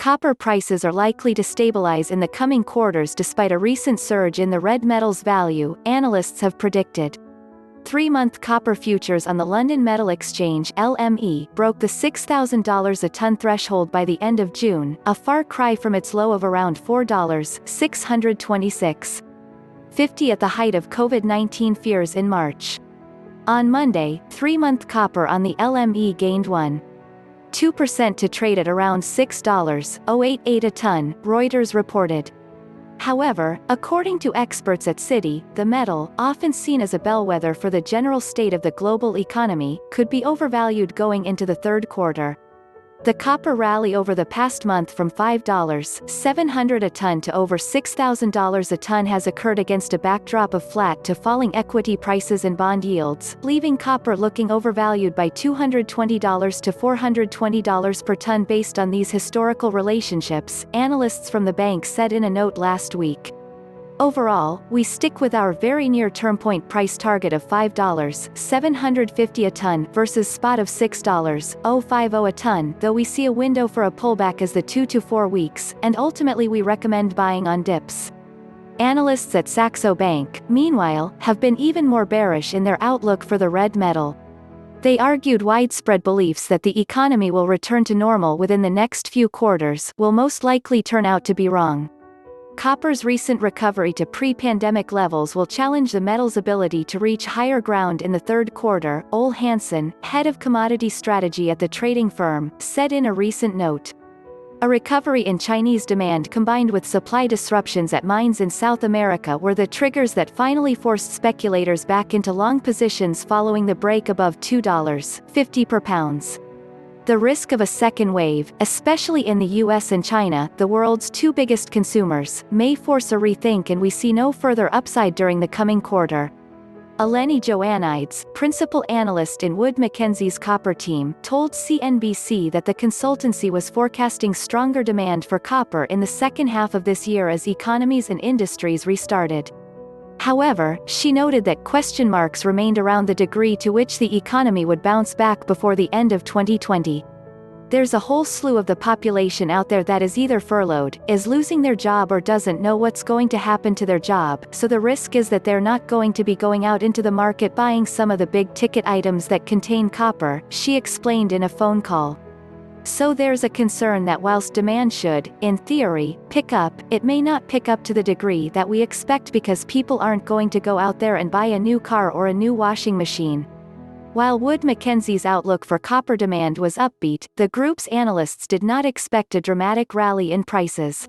copper prices are likely to stabilize in the coming quarters despite a recent surge in the red metal's value, analysts have predicted. 3-month copper futures on the London Metal Exchange (LME) broke the $6,000 a ton threshold by the end of June, a far cry from its low of around $4.626.50 at the height of COVID-19 fears in March. On Monday, 3-month copper on the LME gained 1.2% to trade at around $6.088 a ton, Reuters reported. However, according to experts at Citi, the metal, often seen as a bellwether for the general state of the global economy, could be overvalued going into the third quarter. The copper rally over the past month from $5.700 a ton to over $6,000 a ton has occurred against a backdrop of flat to falling equity prices and bond yields, leaving copper looking overvalued by $220 to $420 per ton based on these historical relationships, analysts from the bank said in a note last week. Overall, we stick with our very near-term point price target of $5.750 a ton versus spot of $6.050 a ton, though we see a window for a pullback as the 2 to 4 weeks, and ultimately we recommend buying on dips. Analysts at Saxo Bank, meanwhile, have been even more bearish in their outlook for the red metal. They argued widespread beliefs that the economy will return to normal within the next few quarters will most likely turn out to be wrong. Copper's recent recovery to pre-pandemic levels will challenge the metal's ability to reach higher ground in the third quarter, Ole Hansen, head of commodity strategy at the trading firm, said in a recent note. A recovery in Chinese demand combined with supply disruptions at mines in South America were the triggers that finally forced speculators back into long positions following the break above $2.50 per pound. The risk of a second wave, especially in the US and China, the world's two biggest consumers, may force a rethink, and we see no further upside during the coming quarter. Eleni Joannides, principal analyst in Wood Mackenzie's copper team, told CNBC that the consultancy was forecasting stronger demand for copper in the second half of this year as economies and industries restarted. However, she noted that question marks remained around the degree to which the economy would bounce back before the end of 2020. There's a whole slew of the population out there that is either furloughed, is losing their job, or doesn't know what's going to happen to their job, so the risk is that they're not going to be going out into the market buying some of the big-ticket items that contain copper, she explained in a phone call. So there's a concern that whilst demand should, in theory, pick up, it may not pick up to the degree that we expect because people aren't going to go out there and buy a new car or a new washing machine. While Wood Mackenzie's outlook for copper demand was upbeat, the group's analysts did not expect a dramatic rally in prices.